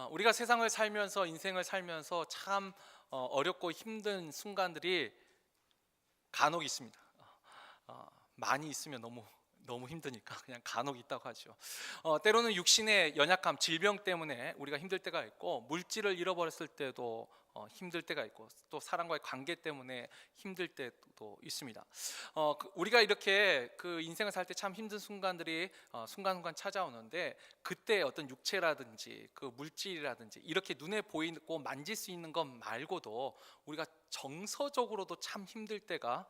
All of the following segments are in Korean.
우리가 세상을 살면서 인생을 살면서 참 어렵고 힘든 순간들이 간혹 있습니다. 많이 있으면 너무 힘드니까 그냥 간혹 있다고 하죠. 때로는 육신의 연약함, 질병 때문에 우리가 힘들 때가 있고, 물질을 잃어버렸을 때도 힘들 때가 있고, 또 사람과의 관계 때문에 힘들 때도 있습니다. 우리가 이렇게 그 인생을 살 때 참 힘든 순간들이 순간순간 찾아오는데, 그때 어떤 육체라든지 그 물질이라든지 이렇게 눈에 보이고 만질 수 있는 것 말고도 우리가 정서적으로도 참 힘들 때가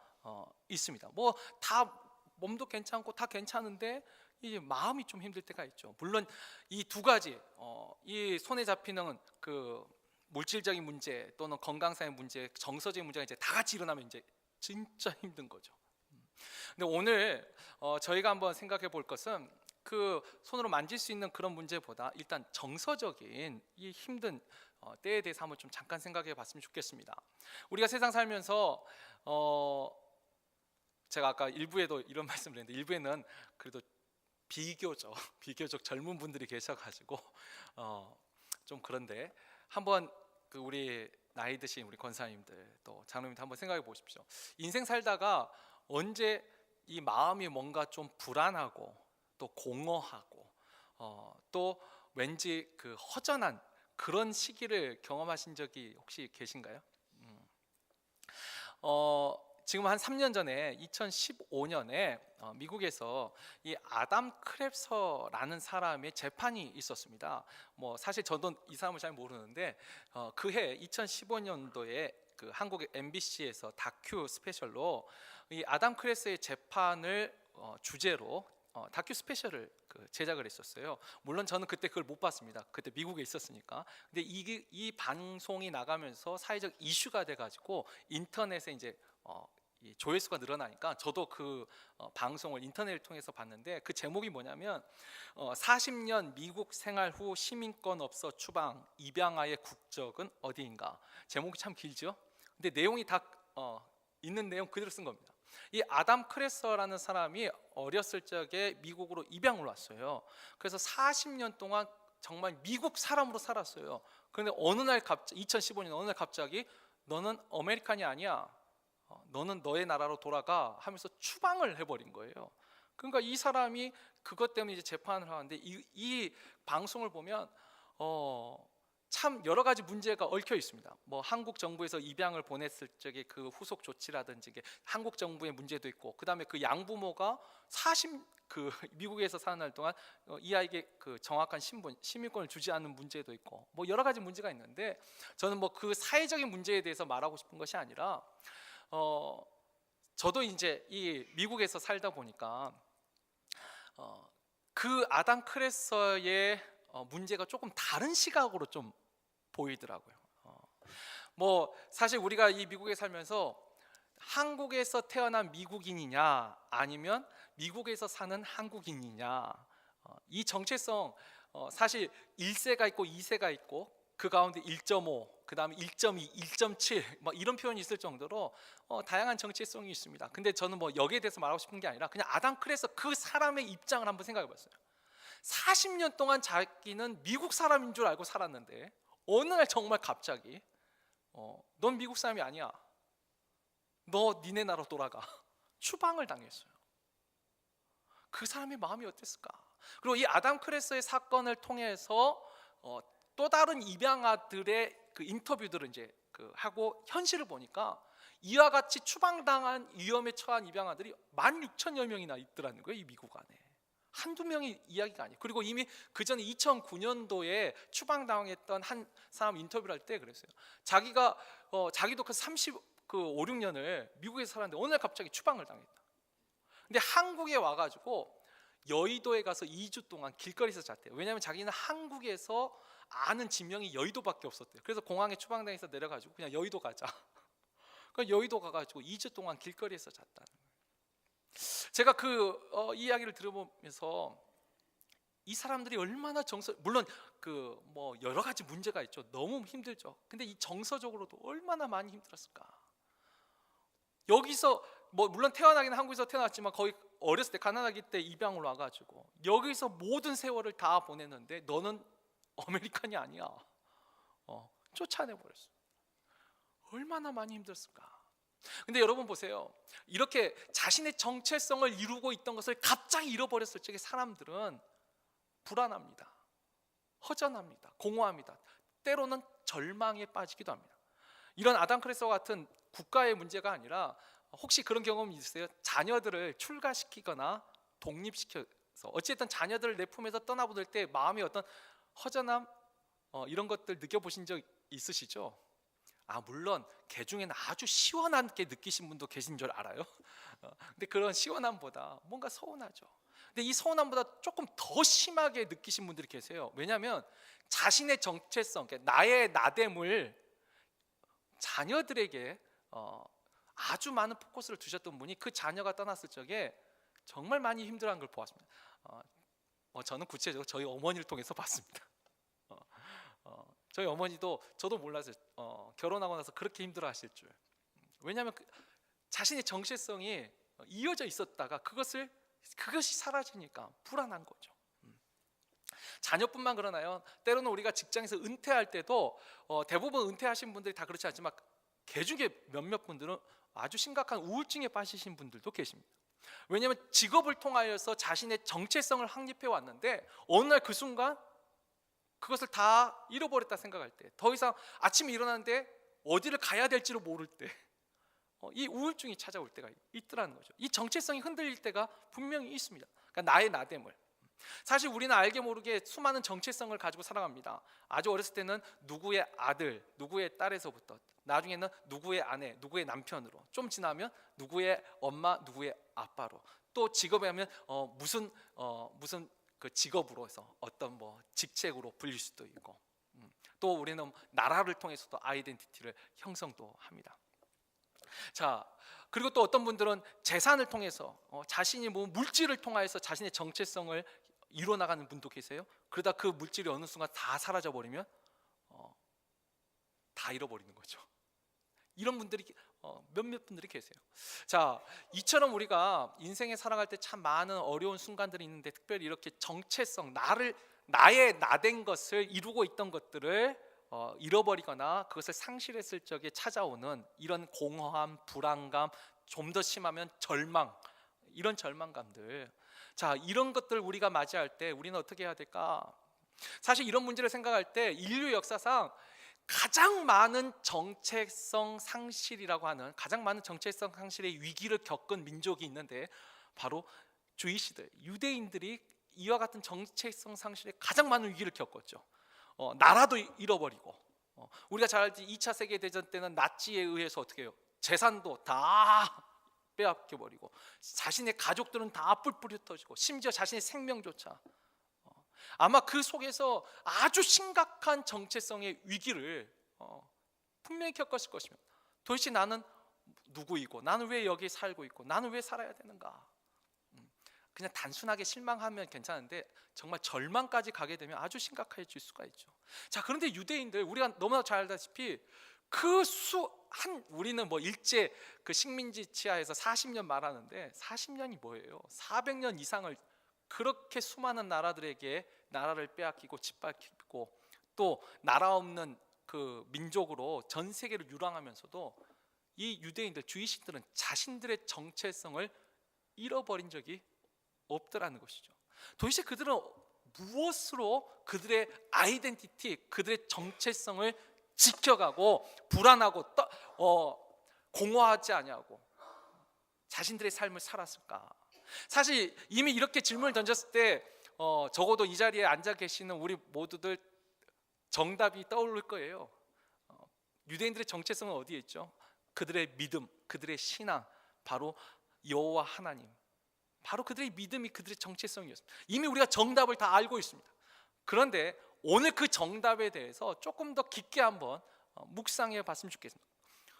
있습니다. 뭐 다 몸도 괜찮고 다 괜찮은데 이 마음이 좀 힘들 때가 있죠. 물론 이 두 가지, 이 손에 잡히는 그 물질적인 문제 또는 건강상의 문제, 정서적인 문제가 이제 다 같이 일어나면 이제 진짜 힘든 거죠. 근데 오늘 저희가 한번 생각해 볼 것은 그 손으로 만질 수 있는 그런 문제보다 일단 정서적인 이 힘든 때에 대해서 한번 좀 잠깐 생각해 봤으면 좋겠습니다. 우리가 세상 살면서 제가 아까 일부에도 이런 말씀을 했는데, 일부에는 그래도 비교적 젊은 분들이 계셔가지고 좀 그런데, 한번 그 우리 나이 드신 우리 권사님들 또 장로님들 한번 생각해 보십시오. 인생 살다가 언제 이 마음이 뭔가 좀 불안하고 또 공허하고 또 왠지 그 허전한 그런 시기를 경험하신 적이 혹시 계신가요? 지금 한 3년 전에 2015년에 미국에서 이 아담 크랩서라는 사람의 재판이 있었습니다. 뭐 사실 저도 이 사람을 잘 모르는데 그해 2015년도에 그 한국 MBC에서 다큐 스페셜로 이 아담 크랩서의 재판을 주제로 다큐 스페셜을 제작을 했었어요. 물론 저는 그때 그걸 못 봤습니다. 그때 미국에 있었으니까. 근데 이 방송이 나가면서 사회적 이슈가 돼가지고 인터넷에 이제 이 조회수가 늘어나니까 저도 그 방송을 인터넷을 통해서 봤는데, 그 제목이 뭐냐면 40년 미국 생활 후 시민권 없어 추방, 입양아의 국적은 어디인가. 제목이 참 길죠. 근데 내용이 다 있는 내용 그대로 쓴 겁니다. 이 아담 크레서라는 사람이 어렸을 적에 미국으로 입양을 왔어요. 그래서 40년 동안 정말 미국 사람으로 살았어요. 그런데 어느 날 갑자기 2015년 어느 날 갑자기 너는 아메리칸이 아니야, 너는 너의 나라로 돌아가 하면서 추방을 해버린 거예요. 그러니까 이 사람이 그것 때문에 이제 재판을 하는데, 이 방송을 보면 참 여러 가지 문제가 얽혀 있습니다. 뭐 한국 정부에서 입양을 보냈을 적에 그 후속 조치라든지 한국 정부의 문제도 있고, 그다음에 그 양부모가 미국에서 사는 날 동안 이 아이에게 그 정확한 시민권을 주지 않는 문제도 있고, 뭐 여러 가지 문제가 있는데, 저는 뭐 그 사회적인 문제에 대해서 말하고 싶은 것이 아니라 저도 이제 이 미국에서 살다 보니까 그 아담 크레서의 문제가 조금 다른 시각으로 좀 보이더라고요. 뭐 사실 우리가 이 미국에 살면서 한국에서 태어난 미국인이냐 아니면 미국에서 사는 한국인이냐, 이 정체성, 사실 1세가 있고 2세가 있고 그 가운데 1.5, 그 다음에 1.2, 1.7 막 이런 표현이 있을 정도로 다양한 정체성이 있습니다. 근데 저는 뭐 여기에 대해서 말하고 싶은 게 아니라 그냥 아담 크레서 그 사람의 입장을 한번 생각해 봤어요. 40년 동안 자기는 미국 사람인 줄 알고 살았는데 어느 날 정말 갑자기 넌 미국 사람이 아니야, 너 니네 나라로 돌아가 추방을 당했어요. 그 사람의 마음이 어땠을까? 그리고 이 아담 크레서의 사건을 통해서 또 다른 입양아들의 그 인터뷰들을 이제 하고 현실을 보니까 이와 같이 추방당한 위험에 처한 입양아들이 16,000여 명이나 있더라는 거예요. 이 미국 안에 한두 명의 이야기가 아니에요. 그리고 이미 그 전에 2009년도에 추방당했던 한 사람 인터뷰를 할 때 그랬어요. 자기도 그 5, 6년을 미국에서 살았는데 어느 날 갑자기 추방을 당했다. 근데 한국에 와가지고 여의도에 가서 2주 동안 길거리에서 잤대요. 왜냐하면 자기는 한국에서 아는 지명이 여의도밖에 없었대요. 그래서 공항에 추방당해서 내려가지고 그냥 여의도 가자. 그러니까 여의도 가가지고 2주 동안 길거리에서 잤다는 거예요. 제가 이 이야기를 들어보면서 이 사람들이 얼마나 물론 그 뭐 여러 가지 문제가 있죠. 너무 힘들죠. 근데 이 정서적으로도 얼마나 많이 힘들었을까. 여기서 뭐 물론 태어나기는 한국에서 태어났지만 거의 어렸을 때 가난하기 때 입양을 와가지고 여기서 모든 세월을 다 보냈는데 너는 아메리칸이 아니야. 쫓아내버렸어. 얼마나 많이 힘들었을까. 근데 여러분 보세요. 이렇게 자신의 정체성을 이루고 있던 것을 갑자기 잃어버렸을 적에 사람들은 불안합니다. 허전합니다. 공허합니다. 때로는 절망에 빠지기도 합니다. 이런 아담 크레스와 같은 국가의 문제가 아니라, 혹시 그런 경험이 있으세요? 자녀들을 출가시키거나 독립시켜서 어쨌든 자녀들을 내 품에서 떠나보낼 때 마음의 어떤 허전함, 이런 것들 느껴보신 적 있으시죠? 물론 개 중에는 아주 시원하게 느끼신 분도 계신 줄 알아요. 근데 그런 시원함보다 뭔가 서운하죠. 근데 이 서운함보다 조금 더 심하게 느끼신 분들이 계세요. 왜냐하면 자신의 정체성, 나의 나됨을 자녀들에게 아주 많은 포커스를 두셨던 분이 그 자녀가 떠났을 적에 정말 많이 힘들어한 걸 보았습니다. 저는 구체적으로 저희 어머니를 통해서 봤습니다. 저희 어머니도 저도 몰랐어요. 결혼하고 나서 그렇게 힘들어하실 줄. 왜냐하면 자신의 정체성이 이어져 있었다가 그것이 사라지니까 불안한 거죠. 자녀뿐만 그러나요? 때로는 우리가 직장에서 은퇴할 때도 대부분 은퇴하신 분들이 다 그렇지 않지만 개 중에 몇몇 분들은 아주 심각한 우울증에 빠지신 분들도 계십니다. 왜냐하면 직업을 통하여서 자신의 정체성을 확립해 왔는데 어느 날 그 순간 그것을 다 잃어버렸다 생각할 때, 더 이상 아침에 일어나는데 어디를 가야 될지를 모를 때, 이 우울증이 찾아올 때가 있더라는 거죠. 이 정체성이 흔들릴 때가 분명히 있습니다. 그러니까 나의 나됨을. 사실 우리는 알게 모르게 수많은 정체성을 가지고 살아갑니다. 아주 어렸을 때는 누구의 아들, 누구의 딸에서부터, 나중에는 누구의 아내, 누구의 남편으로, 좀 지나면 누구의 엄마, 누구의 아빠로, 또 직업에 하면 무슨 그 직업으로 해서 어떤 직책으로 불릴 수도 있고, 또 우리는 나라를 통해서도 아이덴티티를 형성도 합니다. 자, 그리고 또 어떤 분들은 재산을 통해서 자신이 물질을 통해서 자신의 정체성을 이뤄나가는 분도 계세요. 그러다 그 물질이 어느 순간 다 사라져 버리면 다 잃어버리는 거죠. 이런 분들이 몇몇 분들이 계세요. 자, 이처럼 우리가 인생에 살아갈 때 참 많은 어려운 순간들이 있는데, 특별히 이렇게 정체성, 나의 나된 것을 이루고 있던 것들을 잃어버리거나 그것을 상실했을 적에 찾아오는 이런 공허함, 불안감, 좀 더 심하면 절망, 이런 절망감들. 자, 이런 것들 우리가 맞이할 때 우리는 어떻게 해야 될까? 사실 이런 문제를 생각할 때 인류 역사상 가장 많은 정체성 상실이라고 하는, 가장 많은 정체성 상실의 위기를 겪은 민족이 있는데 바로 주이시들, 유대인들이 이와 같은 정체성 상실에 가장 많은 위기를 겪었죠. 나라도 잃어버리고, 우리가 잘 알지 2차 세계대전 때는 나치에 의해서 어떻게 해요? 재산도 다 빼앗겨버리고, 자신의 가족들은 다 뿔뿔이 흩어지고, 심지어 자신의 생명조차. 아마 그 속에서 아주 심각한 정체성의 위기를 분명히 겪었을 것입니다. 도대체 나는 누구이고, 나는 왜 여기 살고 있고, 나는 왜 살아야 되는가? 그냥 단순하게 실망하면 괜찮은데 정말 절망까지 가게 되면 아주 심각해질 수가 있죠. 자, 그런데 유대인들, 우리가 너무나 잘 알다시피 우리는 일제 그 식민지 치하에서 40년 말하는데 40년이 뭐예요? 400년 이상을 그렇게 수많은 나라들에게 나라를 빼앗기고 짓밟히고, 또 나라 없는 그 민족으로 전 세계를 유랑하면서도 이 유대인들, 주이시들은 자신들의 정체성을 잃어버린 적이 없더라는 것이죠. 도대체 그들은 무엇으로 그들의 아이덴티티, 그들의 정체성을 지켜가고 불안하고 공허하지 아니하고 자신들의 삶을 살았을까? 사실 이미 이렇게 질문을 던졌을 때 적어도 이 자리에 앉아 계시는 우리 모두들 정답이 떠오를 거예요. 유대인들의 정체성은 어디에 있죠? 그들의 믿음, 그들의 신앙, 바로 여호와 하나님, 바로 그들의 믿음이 그들의 정체성이었습니다. 이미 우리가 정답을 다 알고 있습니다. 그런데 오늘 그 정답에 대해서 조금 더 깊게 한번 묵상해 봤으면 좋겠습니다.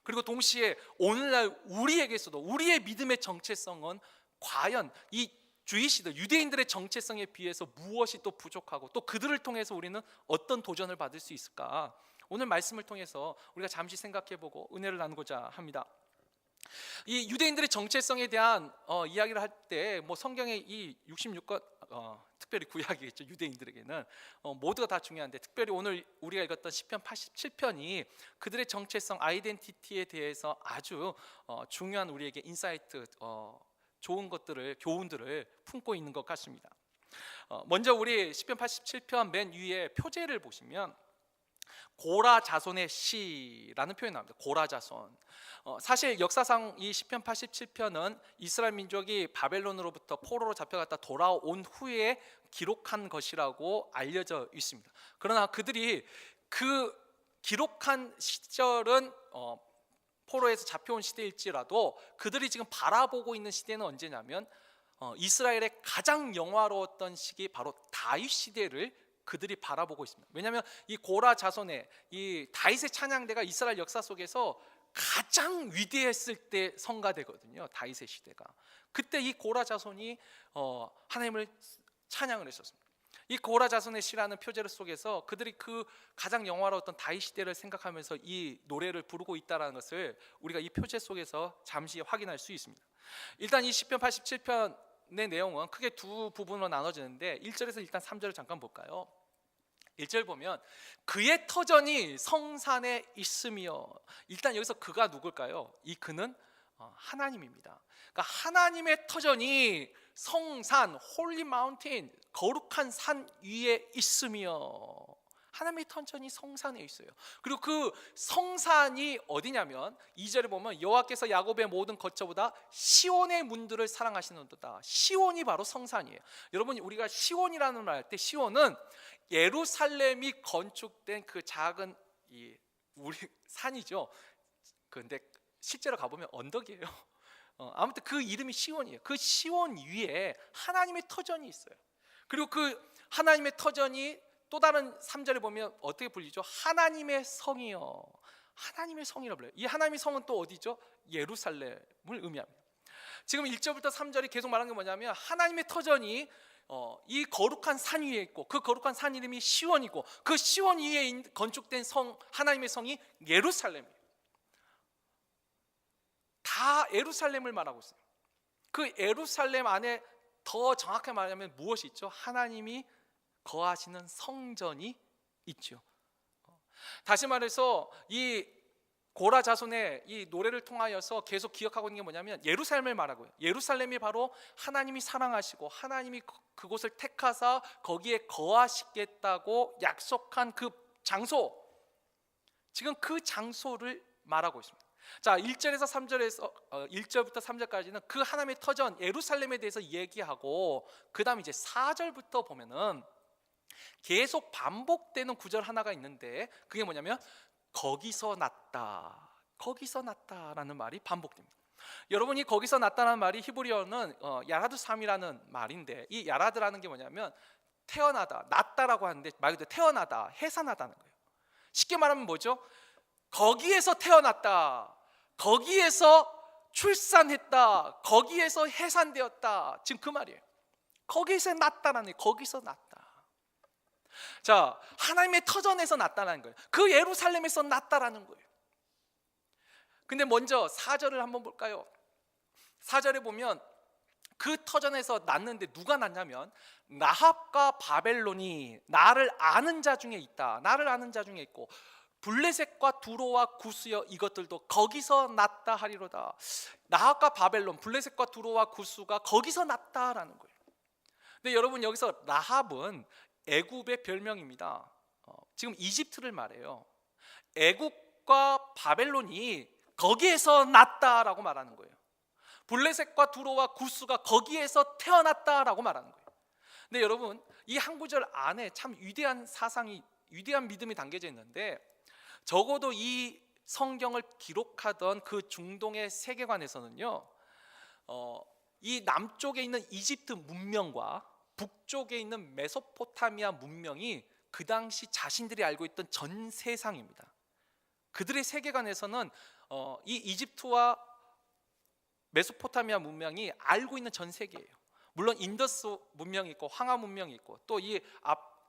그리고 동시에 오늘날 우리에게서도 우리의 믿음의 정체성은 과연 이 주이시들, 유대인들의 정체성에 비해서 무엇이 또 부족하고, 또 그들을 통해서 우리는 어떤 도전을 받을 수 있을까? 오늘 말씀을 통해서 우리가 잠시 생각해보고 은혜를 나누고자 합니다. 이 유대인들의 정체성에 대한 이야기를 할 때 뭐 성경의 이 66권 특별히 구약이겠죠. 유대인들에게는 모두가 다 중요한데 특별히 오늘 우리가 읽었던 시편 87편이 그들의 정체성, 아이덴티티에 대해서 아주 중요한 우리에게 인사이트, 좋은 것들을, 교훈들을 품고 있는 것 같습니다. 먼저 우리 시편 87편 맨 위에 표제를 보시면 고라 자손의 시라는 표현이 나옵니다. 고라 자손. 사실 역사상 이 시편 87편은 이스라엘 민족이 바벨론으로부터 포로로 잡혀갔다 돌아온 후에 기록한 것이라고 알려져 있습니다. 그러나 그들이 그 기록한 시절은 포로에서 잡혀온 시대일지라도 그들이 지금 바라보고 있는 시대는 언제냐면 이스라엘의 가장 영화로웠던 시기 바로 다윗 시대를 그들이 바라보고 있습니다. 왜냐하면 이 고라 자손의 이 다윗의 찬양대가 이스라엘 역사 속에서 가장 위대했을 때 성가되거든요. 다윗의 시대가. 그때 이 고라 자손이 하나님을 찬양을 했었습니다. 이 고라 자손의 시라는 표제 속에서 그들이 그 가장 영화로웠던 다윗 시대를 생각하면서 이 노래를 부르고 있다는 것을 우리가 이 표제 속에서 잠시 확인할 수 있습니다. 일단 이 시편 87편의 내용은 크게 두 부분으로 나눠지는데 1절에서 일단 3절을 잠깐 볼까요? 1절 보면 그의 터전이 성산에 있으며, 일단 여기서 그가 누굴까요? 이 그는 하나님입니다. 그러니까 하나님의 터전이 성산, 홀리 마운틴, 거룩한 산 위에 있으며, 하나님의 터전이 성산에 있어요. 그리고 그 성산이 어디냐면 2절에 보면 여호와께서 야곱의 모든 거처보다 시온의 문들을 사랑하시는도다. 시온이 바로 성산이에요. 여러분, 우리가 시온이라는 말 할 때 시온은 예루살렘이 건축된 그 작은 우리 산이죠. 그런데 실제로 가보면 언덕이에요. 아무튼 그 이름이 시온이에요. 그 시온 위에 하나님의 터전이 있어요. 그리고 그 하나님의 터전이 또 다른 3절에 보면 어떻게 불리죠? 하나님의 성이요. 하나님의 성이라고 불려요. 이 하나님의 성은 또 어디죠? 예루살렘을 의미합니다. 지금 1절부터 3절이 계속 말하는 게 뭐냐면 하나님의 터전이 이 거룩한 산 위에 있고, 그 거룩한 산 이름이 시온이고, 그 시온 위에 건축된 성, 하나님의 성이 예루살렘이에요. 다 예루살렘을 말하고 있어요. 그 예루살렘 안에 더 정확하게 말하면 무엇이 있죠? 하나님이 거하시는 성전이 있죠. 다시 말해서 이 고라 자손의 이 노래를 통하여서 계속 기억하고 있는 게 뭐냐면 예루살렘을 말하고요. 예루살렘이 바로 하나님이 사랑하시고 하나님이 그곳을 택하사 거기에 거하시겠다고 약속한 그 장소, 지금 그 장소를 말하고 있습니다. 자, 1절에서 3절에서 1절부터 3절까지는 그 하나님의 터전 예루살렘에 대해서 얘기하고, 그 다음 이제 4절부터 보면은 계속 반복되는 구절 하나가 있는데 그게 뭐냐면 거기서 났다, 거기서 났다라는 말이 반복됩니다. 여러분이 거기서 났다는 말이 히브리어는 야라드삼이라는 말인데, 이 야라드라는 게 뭐냐면 태어나다, 났다라고 하는데 말 그대로 태어나다, 해산하다는 거예요. 쉽게 말하면 뭐죠? 거기에서 태어났다, 거기에서 출산했다, 거기에서 해산되었다, 지금 그 말이에요. 거기서 났다라는 거예요. 거기서 났다. 자, 하나님의 터전에서 났다는 거예요. 그 예루살렘에서 났다라는 거예요. 근데 먼저 4절을 한번 볼까요? 4절에 보면 그 터전에서 났는데 누가 났냐면 라합과 바벨론이 나를 아는 자 중에 있다. 나를 아는 자 중에 있고 블레셋과 두로와 구스여 이것들도 거기서 났다 하리로다. 라합과 바벨론, 블레셋과 두로와 구스가 거기서 났다라는 거예요. 근데 여러분, 여기서 라합은 애굽의 별명입니다. 지금 이집트를 말해요. 애굽과 바벨론이 거기에서 났다라고 말하는 거예요. 블레셋과 두로와 구스가 거기에서 태어났다라고 말하는 거예요. 근데 여러분, 이 한 구절 안에 참 위대한 사상이, 위대한 믿음이 담겨져 있는데, 적어도 이 성경을 기록하던 그 중동의 세계관에서는요, 이 남쪽에 있는 이집트 문명과 북쪽에 있는 메소포타미아 문명이 그 당시 자신들이 알고 있던 전 세상입니다. 그들의 세계관에서는 이 이집트와 메소포타미아 문명이 알고 있는 전 세계예요. 물론 인더스 문명이 있고 황하 문명이 있고 또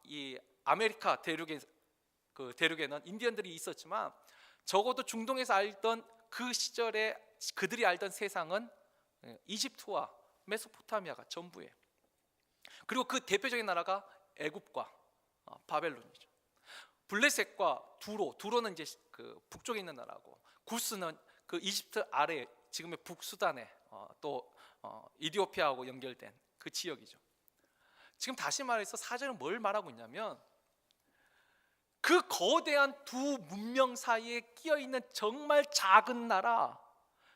이 아메리카 대륙에는 인디언들이 있었지만 적어도 중동에서 알던 그 시절의 그들이 알던 세상은 이집트와 메소포타미아가 전부예요. 그리고 그 대표적인 나라가 애굽과 바벨론이죠. 블레셋과 두로는 이제 그 북쪽에 있는 나라고, 구스는 그 이집트 아래 지금의 북수단에 또 이디오피아하고 연결된 그 지역이죠. 지금 다시 말해서 사절은 뭘 말하고 있냐면 그 거대한 두 문명 사이에 끼어 있는 정말 작은 나라,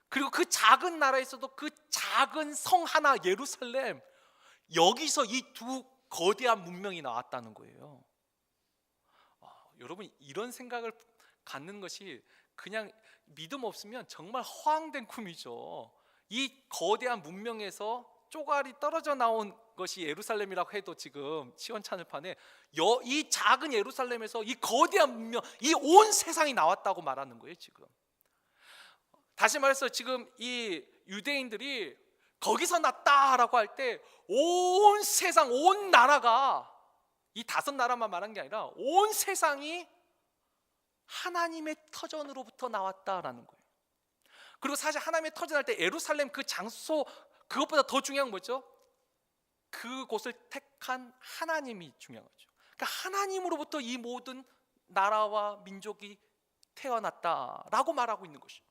그리고 그 작은 나라에서도 그 작은 성 하나 예루살렘, 여기서 이 두 거대한 문명이 나왔다는 거예요. 여러분, 이런 생각을 갖는 것이 그냥 믿음 없으면 정말 허황된 꿈이죠. 이 거대한 문명에서 쪼가리 떨어져 나온 것이 예루살렘이라고 해도 지금 시원찮을판에 이 작은 예루살렘에서 이 거대한 문명, 이 온 세상이 나왔다고 말하는 거예요. 지금 다시 말해서 지금 이 유대인들이 거기서 났다라고 할 때 온 세상, 온 나라가, 이 5나라만 말한 게 아니라 온 세상이 하나님의 터전으로부터 나왔다라는 거예요. 그리고 사실 하나님의 터전할 때 예루살렘 그 장소, 그것보다 더 중요한 건 뭐죠? 그곳을 택한 하나님이 중요한 거죠. 그러니까 하나님으로부터 이 모든 나라와 민족이 태어났다라고 말하고 있는 것이죠.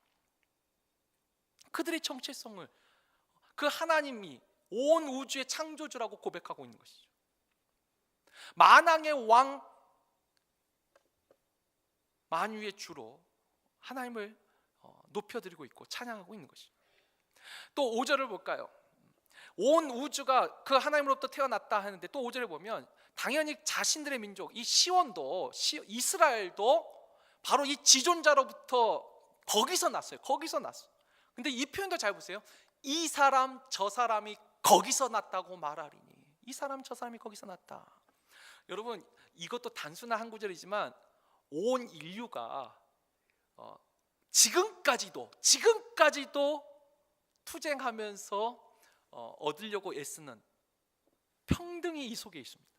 그들의 정체성을 그 하나님이 온 우주의 창조주라고 고백하고 있는 것이죠. 만왕의 왕, 만유의 주로 하나님을 높여드리고 있고 찬양하고 있는 것이죠. 또 5절을 볼까요? 온 우주가 그 하나님으로부터 태어났다 하는데 또 5절에 보면 당연히 자신들의 민족, 이 시온도, 이스라엘도 바로 이 지존자로부터 거기서 났어요. 거기서 났어. 근데 이 표현도 잘 보세요. 이 사람 저 사람이 거기서 났다고 말하리니. 이 사람 저 사람이 거기서 났다. 여러분, 이것도 단순한 한 구절이지만 온 인류가 지금까지도 투쟁하면서 얻으려고 애쓰는 평등이 이 속에 있습니다.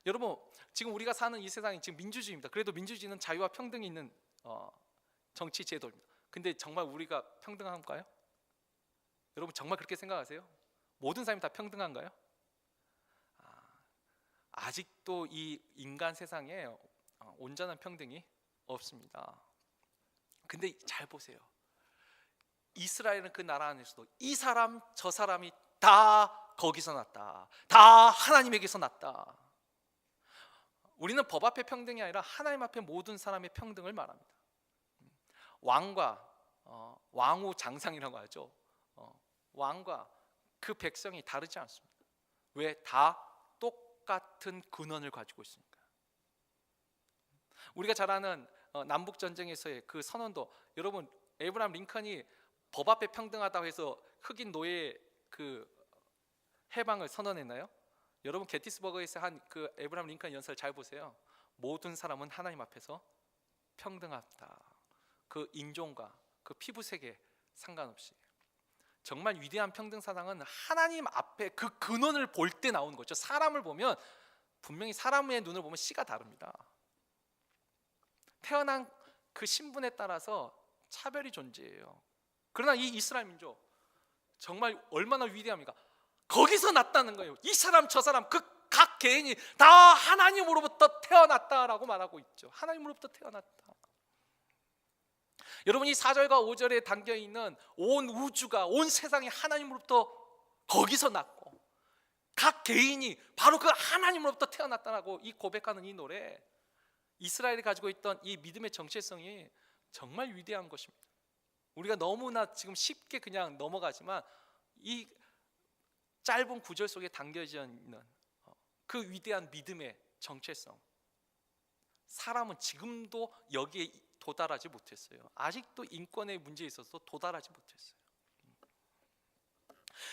여러분, 지금 우리가 사는 이 세상이 지금 민주주의입니다. 그래도 민주주의는 자유와 평등이 있는 정치 제도입니다. 근데 정말 우리가 평등한가요? 여러분, 정말 그렇게 생각하세요? 모든 사람이 다 평등한가요? 아직도 이 인간 세상에 온전한 평등이 없습니다. 근데 잘 보세요. 이스라엘은 그 나라 안에서도 이 사람 저 사람이 다 거기서 났다, 다 하나님에게서 났다. 우리는 법 앞에 평등이 아니라 하나님 앞에 모든 사람의 평등을 말합니다. 왕과 왕후 장상이라고 하죠. 왕과 그 백성이 다르지 않습니다. 왜? 다 똑같은 근원을 가지고 있으니까. 우리가 잘 아는 남북 전쟁에서의 그 선언도, 여러분, 에이브라함 링컨이 법 앞에 평등하다고 해서 흑인 노예 그 해방을 선언했나요? 여러분, 게티스버그에서 한 그 에이브라함 링컨 연설 잘 보세요. 모든 사람은 하나님 앞에서 평등하다. 그 인종과 그 피부색에 상관없이. 정말 위대한 평등 사상은 하나님 앞에 그 근원을 볼 때 나오는 거죠. 사람을 보면 분명히 사람의 눈을 보면 씨가 다릅니다. 태어난 그 신분에 따라서 차별이 존재해요. 그러나 이 이스라엘 민족 정말 얼마나 위대합니까? 거기서 났다는 거예요. 이 사람 저 사람 그 각 개인이 다 하나님으로부터 태어났다라고 말하고 있죠. 하나님으로부터 태어났다. 여러분, 이 4절과 5절에 담겨있는 온 우주가, 온 세상이 하나님으로부터 거기서 났고 각 개인이 바로 그 하나님으로부터 태어났다라고 이 고백하는 이 노래, 이스라엘이 가지고 있던 이 믿음의 정체성이 정말 위대한 것입니다. 우리가 너무나 지금 쉽게 그냥 넘어가지만 이 짧은 구절 속에 담겨져 있는 그 위대한 믿음의 정체성, 사람은 지금도 여기에 도달하지 못했어요. 아직도 인권의 문제에 있어서 도달하지 못했어요.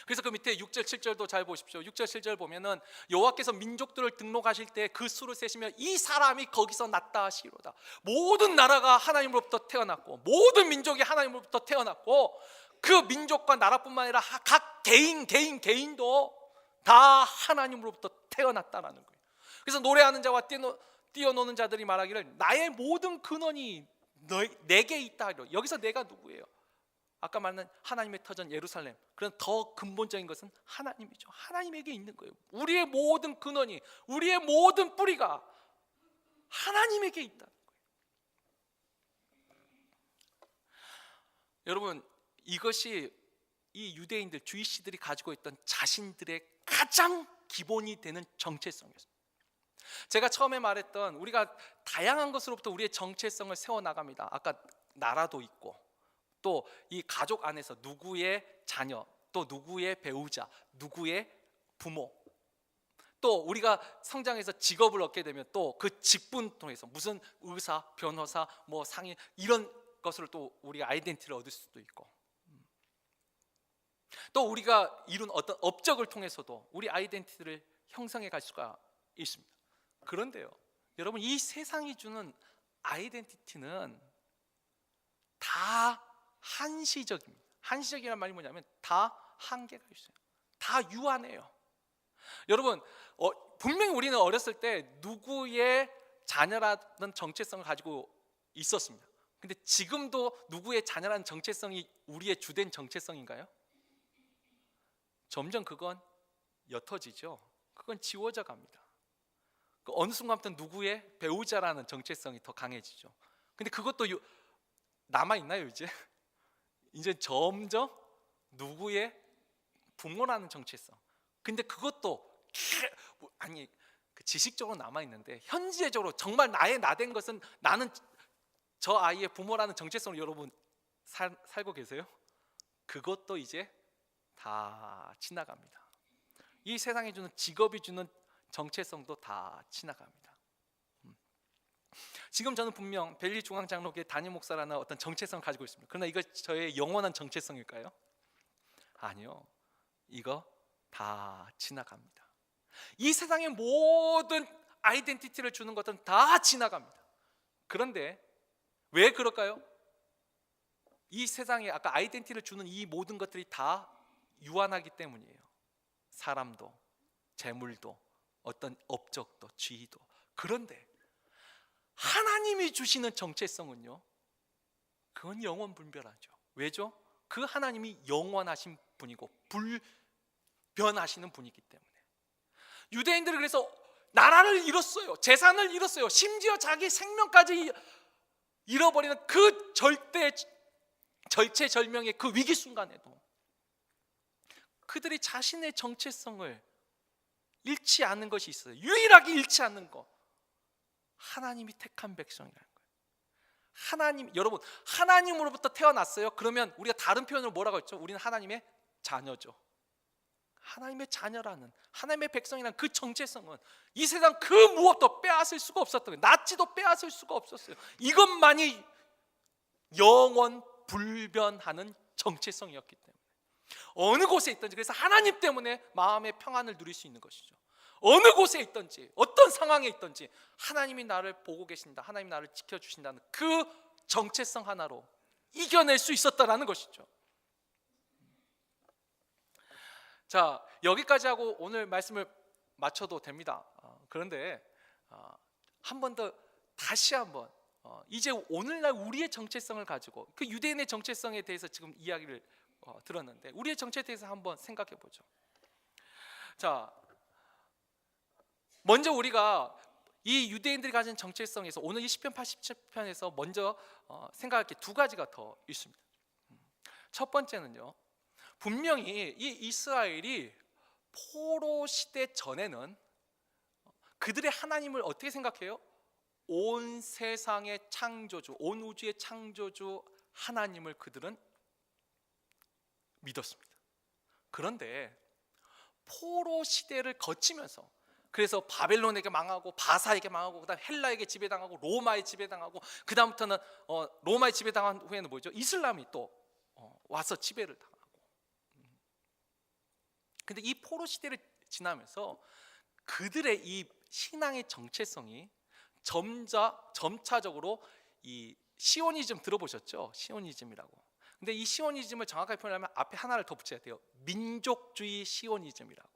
그래서 그 밑에 6절 7절도 잘 보십시오. 6절 7절 보면은 여호와께서 민족들을 등록하실 때 그 수를 세시며 이 사람이 거기서 났다 하시로다. 모든 나라가 하나님으로부터 태어났고 모든 민족이 하나님으로부터 태어났고 그 민족과 나라뿐만 아니라 각 개인도 다 하나님으로부터 태어났다라는 거예요. 그래서 노래하는 자와 뛰어노는 자들이 말하기를 나의 모든 근원이 내게 있다. 여기서 내가 누구예요? 아까 말한 하나님의 터전 예루살렘. 그런 더 근본적인 것은 하나님이죠. 하나님에게 있는 거예요. 우리의 모든 근원이, 우리의 모든 뿌리가 하나님에게 있다는 거예요. 여러분, 이것이 이 유대인들, 주이시들이 가지고 있던 자신들의 가장 기본이 되는 정체성이었습니다. 제가 처음에 말했던 우리가 다양한 것으로부터 우리의 정체성을 세워나갑니다. 아까 나라도 있고, 또 이 가족 안에서 누구의 자녀, 또 누구의 배우자, 누구의 부모, 또 우리가 성장해서 직업을 얻게 되면 또 그 직분 통해서 무슨 의사, 변호사, 뭐 상인, 이런 것으로 또 우리가 아이덴티티를 얻을 수도 있고, 또 우리가 이룬 어떤 업적을 통해서도 우리 아이덴티티를 형성해 갈 수가 있습니다. 그런데요, 여러분, 이 세상이 주는 아이덴티티는 다 한시적입니다. 한시적이라는 말이 뭐냐면 다 한계가 있어요. 다 유한해요. 여러분, 분명히 우리는 어렸을 때 누구의 자녀라는 정체성을 가지고 있었습니다. 근데 지금도 누구의 자녀라는 정체성이 우리의 주된 정체성인가요? 점점 그건 옅어지죠. 그건 지워져 갑니다. 어느 순간부터 누구의 배우자라는 정체성이 더 강해지죠. 근데 그것도 남아있나요 이제? 이제 점점 누구의 부모라는 정체성. 근데 그것도 아니, 지식적으로 남아있는데 현지적으로 정말 나의 나된 것은 나는 저 아이의 부모라는 정체성을 여러분 살고 계세요? 그것도 이제 다 지나갑니다. 이 세상이 주는, 직업이 주는 정체성도 다 지나갑니다. 지금 저는 분명 벨리 중앙장로교회 담임 목사라는 어떤 정체성을 가지고 있습니다. 그러나 이거 저의 영원한 정체성일까요? 아니요. 이거 다 지나갑니다. 이 세상의 모든 아이덴티티를 주는 것은 다 지나갑니다. 그런데 왜 그럴까요? 이 세상에 아까 아이덴티티를 주는 이 모든 것들이 다 유한하기 때문이에요. 사람도, 재물도, 어떤 업적도, 지위도. 그런데 하나님이 주시는 정체성은요, 그건 영원분별하죠. 왜죠? 그 하나님이 영원하신 분이고 불변하시는 분이기 때문에. 유대인들은 그래서 나라를 잃었어요. 재산을 잃었어요. 심지어 자기 생명까지 잃어버리는 그 절체절명의 그 위기 순간에도 그들이 자신의 정체성을 잃지 않는 것이 있어요. 유일하게 잃지 않는 것, 하나님이 택한 백성이라는 거예요. 하나님, 여러분, 하나님으로부터 태어났어요. 그러면 우리가 다른 표현으로 뭐라고 했죠? 우리는 하나님의 자녀죠. 하나님의 자녀라는, 하나님의 백성이라는 그 정체성은 이 세상 그 무엇도 빼앗을 수가 없었던 거예요. 낫지도 빼앗을 수가 없었어요. 이것만이 영원 불변하는 정체성이었기 때문에 어느 곳에 있든지, 그래서 하나님 때문에 마음의 평안을 누릴 수 있는 것이죠. 어느 곳에 있든지, 어떤 상황에 있든지 하나님이 나를 보고 계신다, 하나님이 나를 지켜주신다는 그 정체성 하나로 이겨낼 수 있었다라는 것이죠. 자, 여기까지 하고 오늘 말씀을 마쳐도 됩니다. 그런데 한 번 더, 다시 한번 이제 오늘날 우리의 정체성을 가지고, 그 유대인의 정체성에 대해서 지금 이야기를 들었는데 우리의 정체에 대해서 한번 생각해 보죠. 자, 먼저 우리가 이 유대인들이 가진 정체성에서 오늘 이 시편 87편에서 먼저 생각할 게 두 가지가 더 있습니다. 첫 번째는요, 분명히 이 이스라엘이 포로 시대 전에는 그들의 하나님을 어떻게 생각해요? 온 세상의 창조주, 온 우주의 창조주 하나님을 그들은 믿었습니다. 그런데 포로 시대를 거치면서, 그래서 바벨론에게 망하고 바사에게 망하고 그다음 헬라에게 지배당하고 로마에 지배당하고, 그다음부터는 로마에 지배당한 후에는 뭐죠? 이슬람이 또 와서 지배를 당하고. 근데 이 포로 시대를 지나면서 그들의 이 신앙의 정체성이 점차적으로 이 시오니즘 들어보셨죠? 시오니즘이라고. 근데 이 시오니즘을 정확하게 표현하면 앞에 하나를 더 붙여야 돼요. 민족주의 시오니즘이라고.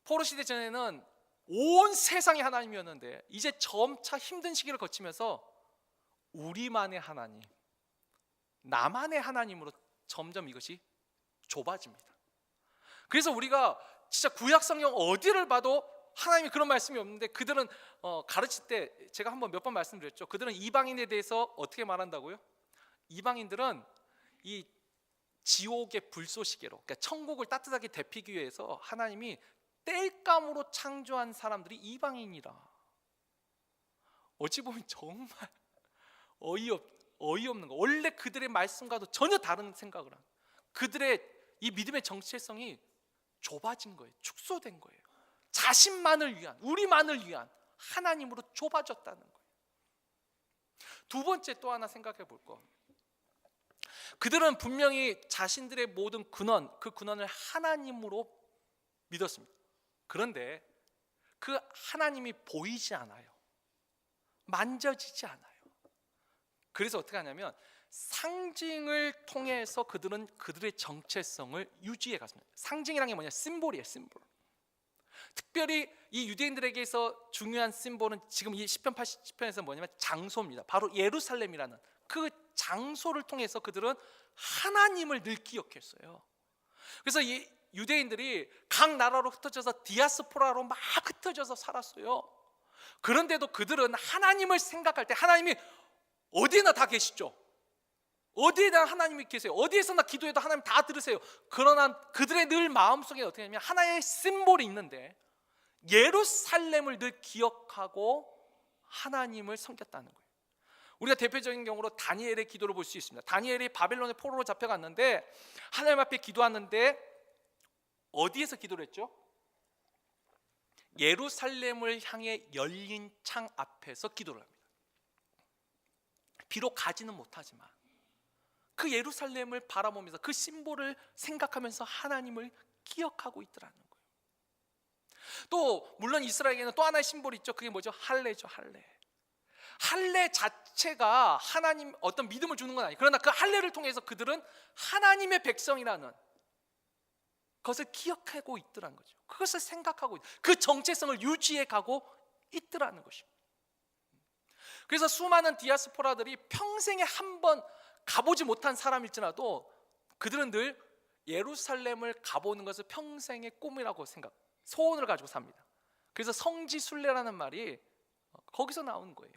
포로 시대 전에는 온 세상이 하나님이었는데 이제 점차 힘든 시기를 거치면서 우리만의 하나님, 나만의 하나님으로 점점 이것이 좁아집니다. 그래서 우리가 진짜 구약 성경 어디를 봐도 하나님이 그런 말씀이 없는데, 그들은 가르칠 때 제가 한번 몇 번 말씀드렸죠. 그들은 이방인에 대해서 어떻게 말한다고요? 이방인들은 이 지옥의 불쏘시개로, 그러니까 천국을 따뜻하게 데피기 위해서 하나님이 땔감으로 창조한 사람들이 이방인이라. 어찌 보면 정말 어이없는 거. 원래 그들의 말씀과도 전혀 다른 생각을 한, 그들의 이 믿음의 정체성이 좁아진 거예요. 축소된 거예요. 자신만을 위한, 우리만을 위한 하나님으로 좁아졌다는 거예요. 두 번째 또 하나 생각해 볼 거, 그들은 분명히 자신들의 모든 근원, 그 근원을 하나님으로 믿었습니다. 그런데 그 하나님이 보이지 않아요. 만져지지 않아요. 그래서 어떻게 하냐면 상징을 통해서 그들은 그들의 정체성을 유지해 갔습니다. 상징이란 게 뭐냐? 심볼이에요. 심볼. 특별히 이 유대인들에게서 중요한 심볼은 지금 이 시편 80편에서 뭐냐면 장소입니다. 바로 예루살렘이라는 그 장소를 통해서 그들은 하나님을 늘 기억했어요. 그래서 이 유대인들이 각 나라로 흩어져서 디아스포라로 막 흩어져서 살았어요. 그런데도 그들은 하나님을 생각할 때 하나님이 어디에나 다 계시죠. 어디에나 하나님이 계세요. 어디에서나 기도해도 하나님 다 들으세요. 그러나 그들의 늘 마음속에 어떻게 하냐면 하나의 심볼이 있는데 예루살렘을 늘 기억하고 하나님을 섬겼다는 거예요. 우리가 대표적인 경우로 다니엘의 기도를 볼 수 있습니다. 다니엘이 바벨론의 포로로 잡혀갔는데 하나님 앞에 기도하는데 어디에서 기도를 했죠? 예루살렘을 향해 열린 창 앞에서 기도를 합니다. 비록 가지는 못하지만 그 예루살렘을 바라보면서 그 심볼을 생각하면서 하나님을 기억하고 있더라는 거예요. 또 물론 이스라엘에게는 또 하나의 심볼이 있죠. 그게 뭐죠? 할례죠. 할례 자체가 하나님 어떤 믿음을 주는 건 아니에요. 그러나 그 할례를 통해서 그들은 하나님의 백성이라는 것을 기억하고 있더라는 거죠. 그것을 생각하고 그 정체성을 유지해 가고 있더라는 것입니다. 그래서 수많은 디아스포라들이 평생에 한 번 가보지 못한 사람일지라도 그들은 늘 예루살렘을 가보는 것을 평생의 꿈이라고 소원을 가지고 삽니다. 그래서 성지순례라는 말이 거기서 나온 거예요.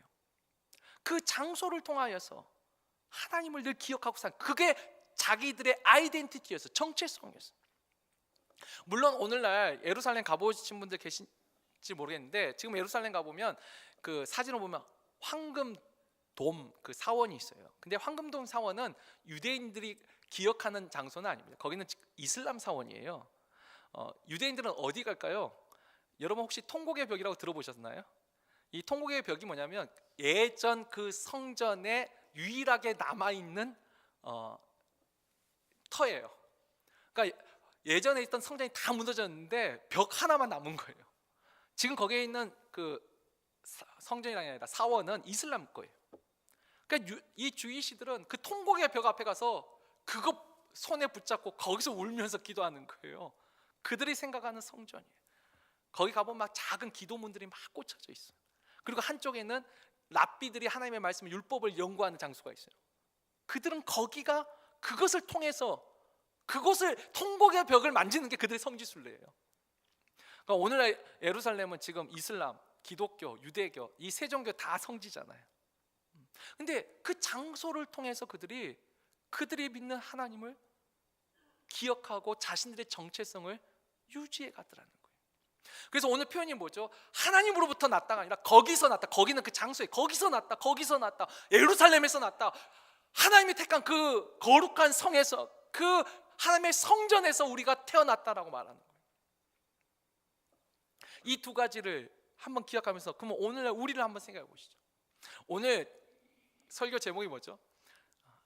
그 장소를 통하여서 하나님을 늘 기억하고 산, 그게 자기들의 아이덴티티였어요. 정체성이었어요. 물론 오늘날 예루살렘 가보신 분들 계신지 모르겠는데 지금 예루살렘 가보면 그 사진을 보면 황금돔 그 사원이 있어요. 근데 황금돔 사원은 유대인들이 기억하는 장소는 아닙니다. 거기는 이슬람 사원이에요. 유대인들은 어디 갈까요? 여러분 혹시 통곡의 벽이라고 들어보셨나요? 이 통곡의 벽이 뭐냐면 예전 그 성전에 유일하게 남아있는 터예요. 그러니까 예전에 있던 성전이 다 무너졌는데 벽 하나만 남은 거예요. 지금 거기에 있는 그 성전이 아니라 사원은 이슬람 거예요. 그러니까 이 주이시들은 그 통곡의 벽 앞에 가서 그거 손에 붙잡고 거기서 울면서 기도하는 거예요. 그들이 생각하는 성전이에요. 거기 가보면 막 작은 기도문들이 막 꽂혀져 있어요. 그리고 한쪽에는 랍비들이 하나님의 말씀, 율법을 연구하는 장소가 있어요. 그들은 거기가 그것을 통해서 그곳을 통곡의 벽을 만지는 게 그들의 성지순례예요. 그러니까 오늘날 예루살렘은 지금 이슬람, 기독교, 유대교 이 세 종교 다 성지잖아요. 근데 그 장소를 통해서 그들이 믿는 하나님을 기억하고 자신들의 정체성을 유지해 가더라는 거예요. 그래서 오늘 표현이 뭐죠? 하나님으로부터 났다가 아니라 거기서 났다. 거기는 그 장소에 거기서 났다. 예루살렘에서 났다. 하나님이 택한 그 거룩한 성에서, 그 하나님의 성전에서 우리가 태어났다라고 말하는 거예요. 이 두 가지를 한번 기억하면서 그러면 오늘날 우리를 한번 생각해 보시죠. 오늘 설교 제목이 뭐죠?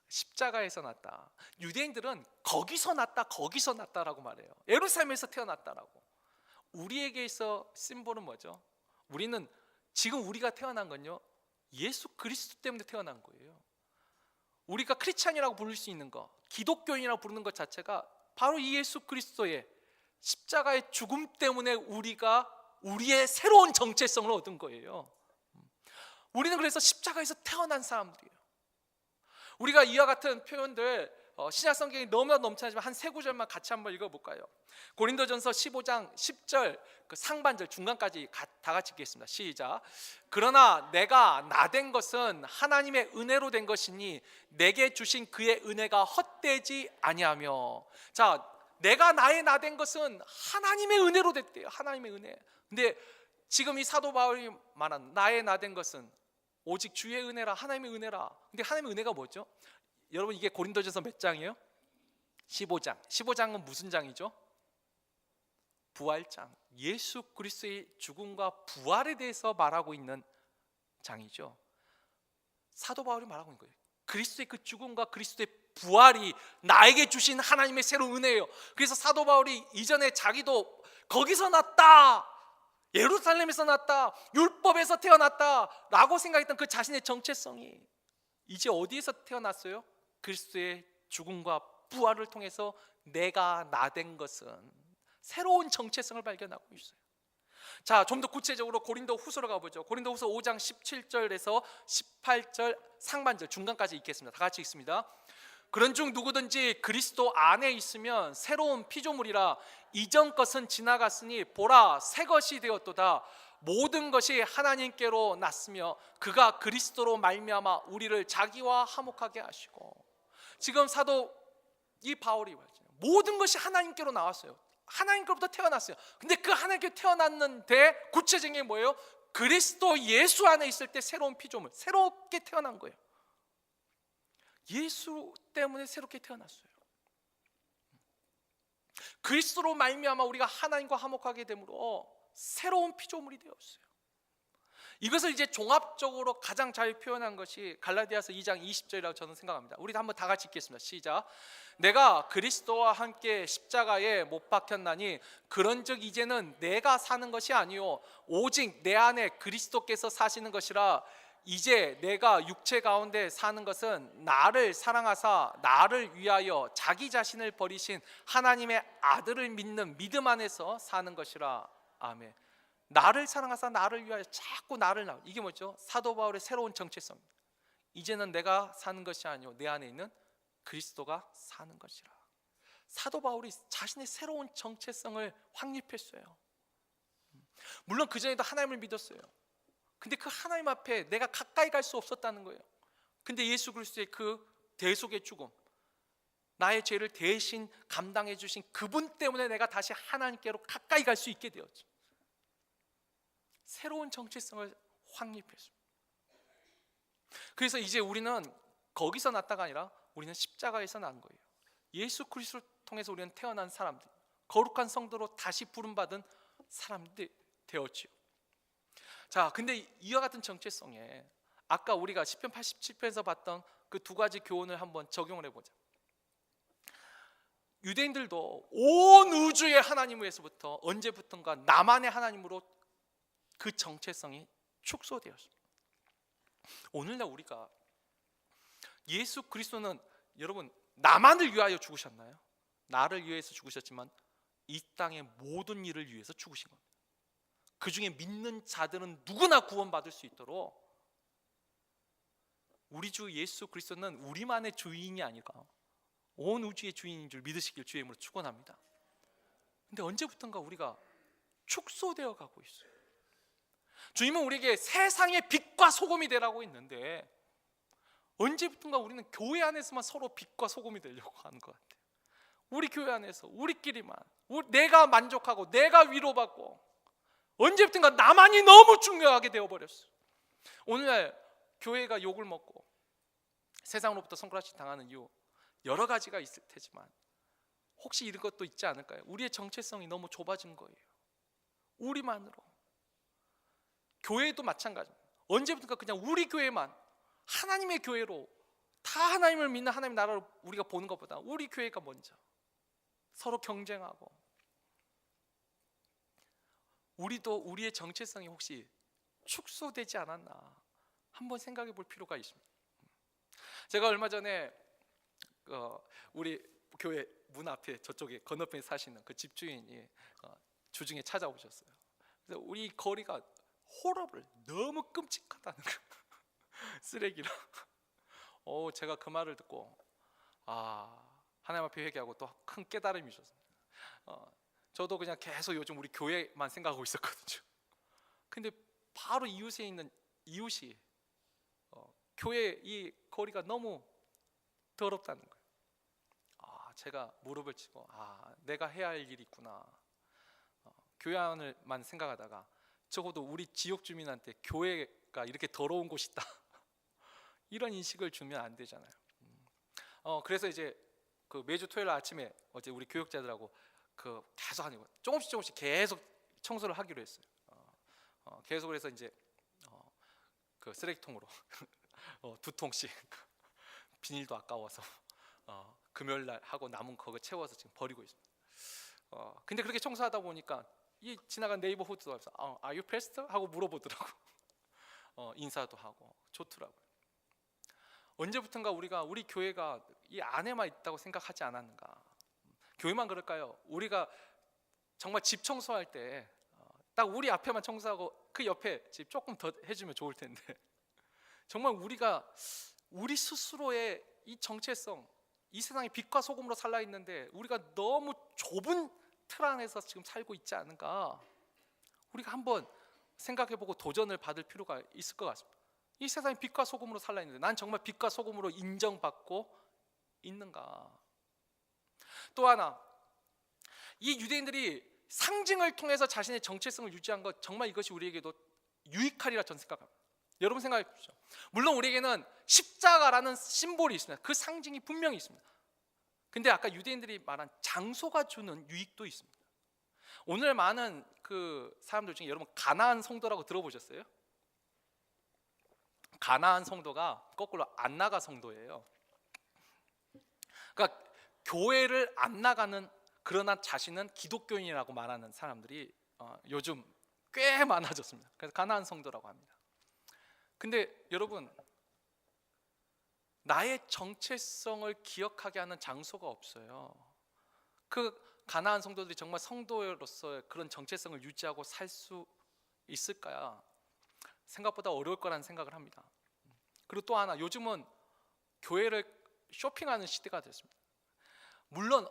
십자가에서 났다. 유대인들은 거기서 났다라고 말해요. 예루살렘에서 태어났다라고. 우리에게 있어 심볼은 뭐죠? 우리는 지금 우리가 태어난 건요 예수 그리스도 때문에 태어난 거예요. 우리가 크리스찬이라고 부를 수 있는 거, 기독교인이라고 부르는 것 자체가 바로 이 예수 그리스도의 십자가의 죽음 때문에 우리가 우리의 새로운 정체성을 얻은 거예요. 우리는 그래서 십자가에서 태어난 사람들이에요. 우리가 이와 같은 표현들 신약 성경이 너무나 넘쳐나지만 한 세 구절만 같이 한번 읽어볼까요? 고린도전서 15장 10절 그 상반절 중간까지 다 같이 읽겠습니다. 시작. 그러나 내가 나된 것은 하나님의 은혜로 된 것이니 내게 주신 그의 은혜가 헛되지 아니하며. 자, 내가 나의 나된 것은 하나님의 은혜로 됐대요. 하나님의 은혜. 근데 지금 이 사도 바울이 말한 나의 나된 것은 오직 주의 은혜라, 하나님의 은혜라. 근데 하나님의 은혜가 뭐죠? 여러분, 이게 고린도전서 몇 장이에요? 15장. 15장은 무슨 장이죠? 부활장. 예수 그리스도의 죽음과 부활에 대해서 말하고 있는 장이죠. 사도 바울이 말하고 있는 거예요. 그리스도의 그 죽음과 그리스도의 부활이 나에게 주신 하나님의 새로운 은혜예요. 그래서 사도 바울이 이전에 자기도 거기서 났다, 예루살렘에서 났다, 율법에서 태어났다 라고 생각했던 그 자신의 정체성이 이제 어디에서 태어났어요? 그리스도의 죽음과 부활을 통해서 내가 나된 것은 새로운 정체성을 발견하고 있어요. 자, 좀 더 구체적으로 고린도 후서로 가보죠. 고린도 후서 5장 17절에서 18절 상반절 중간까지 읽겠습니다. 다 같이 읽습니다. 그런 중 누구든지 그리스도 안에 있으면 새로운 피조물이라, 이전 것은 지나갔으니 보라 새 것이 되었도다. 모든 것이 하나님께로 났으며 그가 그리스도로 말미암아 우리를 자기와 화목하게 하시고. 지금 사도 이 바울이 모든 것이 하나님께로 나왔어요. 하나님께로부터 태어났어요. 근데 그 하나님께 태어났는데 구체적인 게 뭐예요? 그리스도 예수 안에 있을 때 새로운 피조물, 새롭게 태어난 거예요. 예수 때문에 새롭게 태어났어요. 그리스도로 말미암아 우리가 하나님과 화목하게 되므로 새로운 피조물이 되었어요. 이것을 이제 종합적으로 가장 잘 표현한 것이 갈라디아서 2장 20절이라고 저는 생각합니다. 우리 한번 다 같이 읽겠습니다. 시작. 내가 그리스도와 함께 십자가에 못 박혔나니 그런즉 이제는 내가 사는 것이 아니요 오직 내 안에 그리스도께서 사시는 것이라. 이제 내가 육체 가운데 사는 것은 나를 사랑하사 나를 위하여 자기 자신을 버리신 하나님의 아들을 믿는 믿음 안에서 사는 것이라. 아멘. 나를 사랑하사 나를 위하여 자꾸 나를 낳아. 이게 뭐죠? 사도 바울의 새로운 정체성. 이제는 내가 사는 것이 아니요 내 안에 있는 그리스도가 사는 것이라. 사도 바울이 자신의 새로운 정체성을 확립했어요. 물론 그전에도 하나님을 믿었어요. 근데 그 하나님 앞에 내가 가까이 갈 수 없었다는 거예요. 근데 예수 그리스도의 그 대속의 죽음, 나의 죄를 대신 감당해 주신 그분 때문에 내가 다시 하나님께로 가까이 갈 수 있게 되었죠. 새로운 정체성을 확립했습니다. 그래서 이제 우리는 거기서 났다가 아니라 우리는 십자가에서 난 거예요. 예수 그리스도를 통해서 우리는 태어난 사람들, 거룩한 성도로 다시 부름받은 사람들이 되었지요. 자, 근데 이와 같은 정체성에 아까 우리가 시편 87편에서 봤던 그 두 가지 교훈을 한번 적용을 해보자. 유대인들도 온 우주의 하나님에서부터 언제부턴가 나만의 하나님으로 그 정체성이 축소되었습니다. 오늘날 우리가 예수 그리스도는 여러분 나만을 위하여 죽으셨나요? 나를 위해서 죽으셨지만 이 땅의 모든 일을 위해서 죽으신 겁니다. 그 중에 믿는 자들은 누구나 구원받을 수 있도록 우리 주 예수 그리스도는 우리만의 주인이 아니라 온 우주의 주인인 줄 믿으시길 주의 이름으로 축원합니다. 근데 언제부턴가 우리가 축소되어 가고 있어요. 주님은 우리에게 세상의 빛과 소금이 되라고 했는데 언제부턴가 우리는 교회 안에서만 서로 빛과 소금이 되려고 하는 것 같아요. 우리 교회 안에서 우리끼리만 내가 만족하고 내가 위로받고 언제부턴가 나만이 너무 중요하게 되어버렸어요. 오늘날 교회가 욕을 먹고 세상으로부터 손가락질 당하는 이유 여러 가지가 있을 테지만 혹시 이런 것도 있지 않을까요? 우리의 정체성이 너무 좁아진 거예요. 우리만으로. 교회도 마찬가지입니다. 언제부턴가 그냥 우리 교회만 하나님의 교회로 다 하나님을 믿는 하나님의 나라로 우리가 보는 것보다 우리 교회가 먼저 서로 경쟁하고 우리도 우리의 정체성이 혹시 축소되지 않았나 한번 생각해 볼 필요가 있습니다. 제가 얼마 전에 우리 교회 문 앞에 저쪽에 건너편에 사시는 그 집주인이 주중에 찾아오셨어요. 그래서 우리 거리가 호러블 너무 끔찍하다는 거 쓰레기랑 제가 그 말을 듣고 하나님 앞에 회개하고 또 큰 깨달음이 있었습니다. 저도 그냥 계속 요즘 우리 교회만 생각하고 있었거든요. 근데 바로 이웃에 있는 이웃이 교회 이 거리가 너무 더럽다는 거예요. 제가 무릎을 치고 내가 해야 할 일이 있구나. 교회 안을만 생각하다가 적어도 우리 지역 주민한테 교회가 이렇게 더러운 곳이다 이런 인식을 주면 안 되잖아요. 그래서 이제 그 매주 토요일 아침에 어제 우리 교육자들하고 계속 하는 거 조금씩 계속 청소를 하기로 했어요. 계속 그래서 이제 그 쓰레기통으로 2통씩 비닐도 아까워서 금요일 날 하고 남은 거 채워서 지금 버리고 있습니다. 근데 그렇게 청소하다 보니까 이 지나간 네이버 후드에서 Are you pastor? 하고 물어보더라고. 인사도 하고 좋더라고요. 언제부턴가 우리가 우리 교회가 이 안에만 있다고 생각하지 않았는가? 교회만 그럴까요? 우리가 정말 집 청소할 때 딱 우리 앞에만 청소하고 그 옆에 집 조금 더 해주면 좋을 텐데 정말 우리가 우리 스스로의 이 정체성, 이 세상에 빛과 소금으로 살아 있는데 우리가 너무 좁은 틀 안에서 지금 살고 있지 않은가? 우리가 한번 생각해보고 도전을 받을 필요가 있을 것 같습니다. 이 세상에 빛과 소금으로 살아 있는데 난 정말 빛과 소금으로 인정받고 있는가? 또 하나, 이 유대인들이 상징을 통해서 자신의 정체성을 유지한 것, 정말 이것이 우리에게도 유익하리라 저는 생각합니다. 여러분 생각해 보십시오. 물론 우리에게는 십자가라는 심볼이 있습니다. 그 상징이 분명히 있습니다. 근데 아까 유대인들이 말한 장소가 주는 유익도 있습니다. 오늘 많은 그 사람들 중에 여러분 가나안 성도라고 들어보셨어요? 가나안 성도가 거꾸로 안 나가 성도예요. 그러니까 교회를 안 나가는, 그러나 자신은 기독교인이라고 말하는 사람들이 요즘 꽤 많아졌습니다. 그래서 가나안 성도라고 합니다. 근데 여러분, 나의 정체성을 기억하게 하는 장소가 없어요. 그 가나안 성도들이 정말 성도로서의 그런 정체성을 유지하고 살 수 있을까요? 생각보다 어려울 거라는 생각을 합니다. 그리고 또 하나, 요즘은 교회를 쇼핑하는 시대가 됐습니다. 물론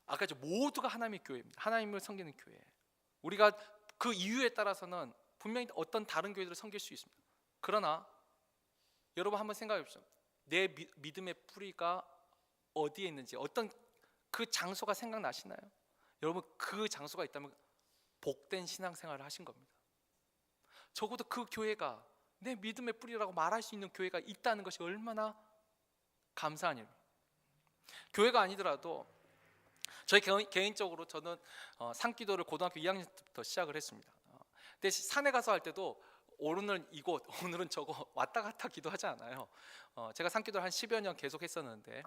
아까 모두가 하나님의 교회입니다. 하나님을 섬기는 교회. 우리가 그 이유에 따라서는 분명히 어떤 다른 교회들을 섬길 수 있습니다. 그러나 여러분 한번 생각해 보십시오. 내 믿음의 뿌리가 어디에 있는지, 어떤 그 장소가 생각나시나요? 여러분 그 장소가 있다면 복된 신앙생활을 하신 겁니다. 적어도 그 교회가 내 믿음의 뿌리라고 말할 수 있는 교회가 있다는 것이 얼마나 감사한 일입니다. 교회가 아니더라도 저희 개인적으로 저는 산기도를 고등학교 2학년 때부터 시작을 했습니다. 근데 산에 가서 할 때도 오늘은 이곳, 오늘은 저거 왔다 갔다 기도하지 않아요. 제가 산기도를 한 10여 년 계속 했었는데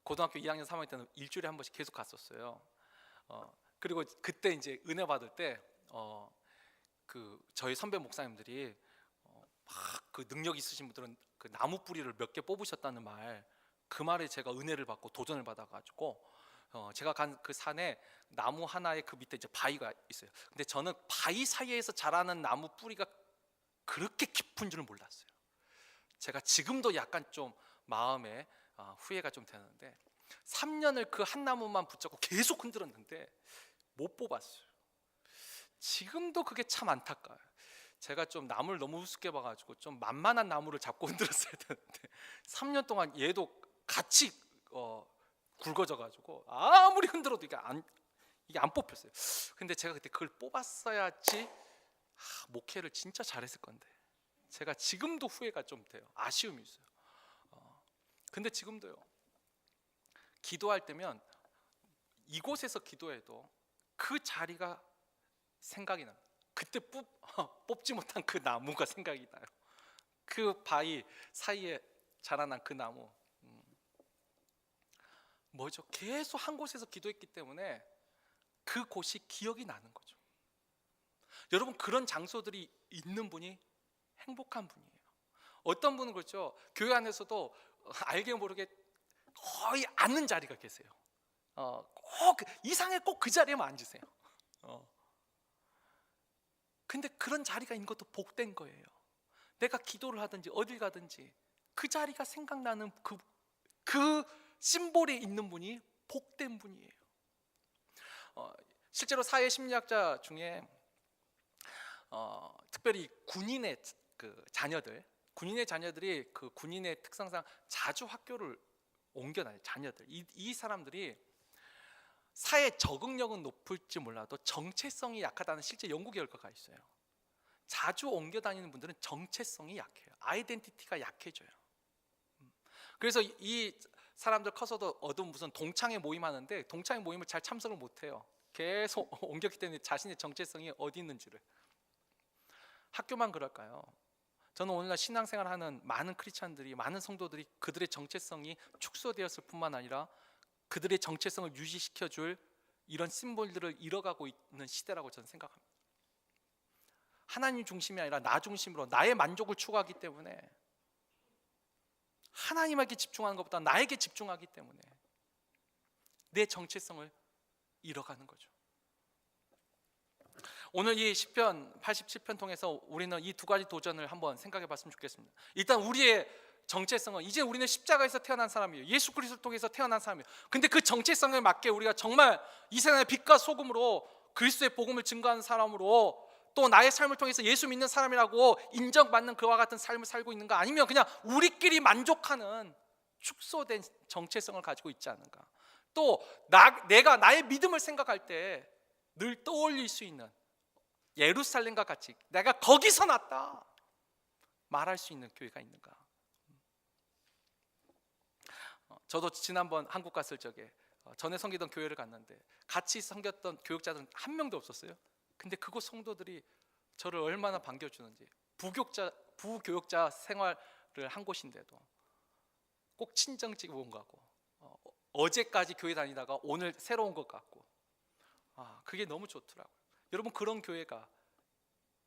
고등학교 2학년 3학년 때는 일주일에 한 번씩 계속 갔었어요. 그리고 그때 이제 은혜 받을 때 그 저희 선배 목사님들이 막 그 능력 있으신 분들은 그 나무 뿌리를 몇 개 뽑으셨다는 말, 그 말에 제가 은혜를 받고 도전을 받아가지고 제가 간 그 산에 나무 하나에 그 밑에 이제 바위가 있어요. 근데 저는 바위 사이에서 자라는 나무 뿌리가 그렇게 깊은 줄은 몰랐어요. 제가 지금도 약간 좀 마음에 후회가 좀 되는데 3년을 그 한 나무만 붙잡고 계속 흔들었는데 못 뽑았어요. 지금도 그게 참 안타까워요. 제가 좀 나무를 너무 우습게 봐가지고 좀 만만한 나무를 잡고 흔들었어야 되는데 3년 동안 얘도 같이 굵어져가지고 아무리 흔들어도 이게 안 뽑혔어요. 근데 제가 그때 그걸 뽑았어야지 목회를 진짜 잘했을 건데 제가 지금도 후회가 좀 돼요. 아쉬움이 있어요. 근데 지금도요, 기도할 때면 이곳에서 기도해도 그 자리가 생각이 납니다. 그때 뽑지 못한 그 나무가 생각이 나요. 그 바위 사이에 자라난 그 나무. 뭐죠? 계속 한 곳에서 기도했기 때문에 그 곳이 기억이 나는 거죠. 여러분, 그런 장소들이 있는 분이 행복한 분이에요. 어떤 분은 그렇죠. 교회 안에서도 알게 모르게 거의 앉는 자리가 계세요. 꼭 이상해, 꼭 그 자리에만 앉으세요. 근데 그런 자리가 있는 것도 복된 거예요. 내가 기도를 하든지 어딜 가든지 그 자리가 생각나는 그 심볼에 있는 분이 복된 분이에요. 실제로 사회 심리학자 중에 특별히 군인의 군인의 자녀들이 그 군인의 특성상 자주 학교를 옮겨다녀요. 자녀들 이 사람들이 사회 적응력은 높을지 몰라도 정체성이 약하다는 실제 연구 결과가 있어요. 자주 옮겨 다니는 분들은 정체성이 약해요. 아이덴티티가 약해져요. 그래서 이 사람들 커서도 무슨 동창회 모임 하는데 동창회 모임을 잘 참석을 못해요. 계속 옮겼기 때문에 자신의 정체성이 어디 있는지를. 학교만 그럴까요? 저는 오늘날 신앙생활하는 많은 크리스찬들이, 많은 성도들이 그들의 정체성이 축소되었을 뿐만 아니라 그들의 정체성을 유지시켜줄 이런 심볼들을 잃어가고 있는 시대라고 저는 생각합니다. 하나님 중심이 아니라 나 중심으로 나의 만족을 추구하기 때문에, 하나님에게 집중하는 것보다 나에게 집중하기 때문에 내 정체성을 잃어가는 거죠. 오늘 이 시편 87편 통해서 우리는 이 두 가지 도전을 한번 생각해 봤으면 좋겠습니다. 일단 우리의 정체성은, 이제 우리는 십자가에서 태어난 사람이에요. 예수 그리스도를 통해서 태어난 사람이에요. 근데 그 정체성에 맞게 우리가 정말 이 세상의 빛과 소금으로 그리스도의 복음을 증거하는 사람으로, 또 나의 삶을 통해서 예수 믿는 사람이라고 인정받는 그와 같은 삶을 살고 있는가, 아니면 그냥 우리끼리 만족하는 축소된 정체성을 가지고 있지 않은가. 또 내가 나의 믿음을 생각할 때 늘 떠올릴 수 있는 예루살렘과 같이 내가 거기서 났다 말할 수 있는 교회가 있는가. 저도 지난번 한국 갔을 적에 전에 섬기던 교회를 갔는데 같이 섬겼던 교육자들은 한 명도 없었어요. 근데 그곳 성도들이 저를 얼마나 반겨주는지. 부교육자 생활을 한 곳인데도 꼭 친정집 온 것 같고, 어제까지 교회 다니다가 오늘 새로 온 것 같고, 그게 너무 좋더라고요. 여러분, 그런 교회가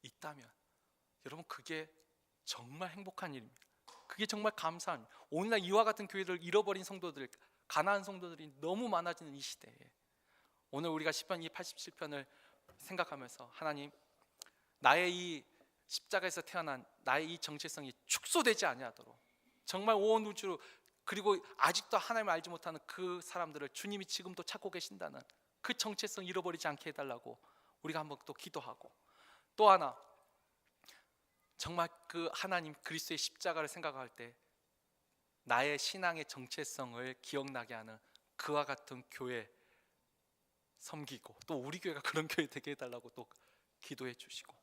있다면 여러분, 그게 정말 행복한 일입니다. 그게 정말 감사한 일. 오늘날 이와 같은 교회를 잃어버린 성도들, 가난한 성도들이 너무 많아지는 이 시대에 오늘 우리가 시편 87편을 생각하면서, 하나님, 나의 이 십자가에서 태어난 나의 이 정체성이 축소되지 아니하도록 정말 온 우주, 그리고 아직도 하나님을 알지 못하는 그 사람들을 주님이 지금도 찾고 계신다는 그 정체성 잃어버리지 않게 해달라고 우리가 한번 또 기도하고, 또 하나, 정말 그 하나님 그리스도의 십자가를 생각할 때 나의 신앙의 정체성을 기억나게 하는 그와 같은 교회 섬기고, 또 우리 교회가 그런 교회 되게 해달라고 또 기도해 주시고,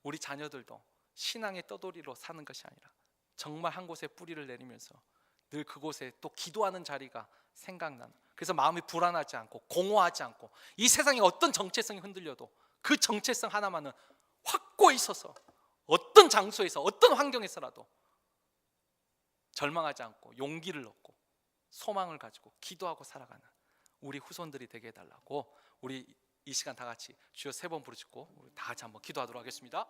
우리 자녀들도 신앙의 떠돌이로 사는 것이 아니라 정말 한 곳에 뿌리를 내리면서 늘 그곳에 또 기도하는 자리가 생각나는, 그래서 마음이 불안하지 않고 공허하지 않고 이 세상에 어떤 정체성이 흔들려도 그 정체성 하나만은 확고히 서서 어떤 장소에서 어떤 환경에서라도 절망하지 않고 용기를 얻고 소망을 가지고 기도하고 살아가는 우리 후손들이 되게 해달라고, 우리 이 시간 다 같이 주여 3번 부르짖고 우리 다 같이 한번 기도하도록 하겠습니다.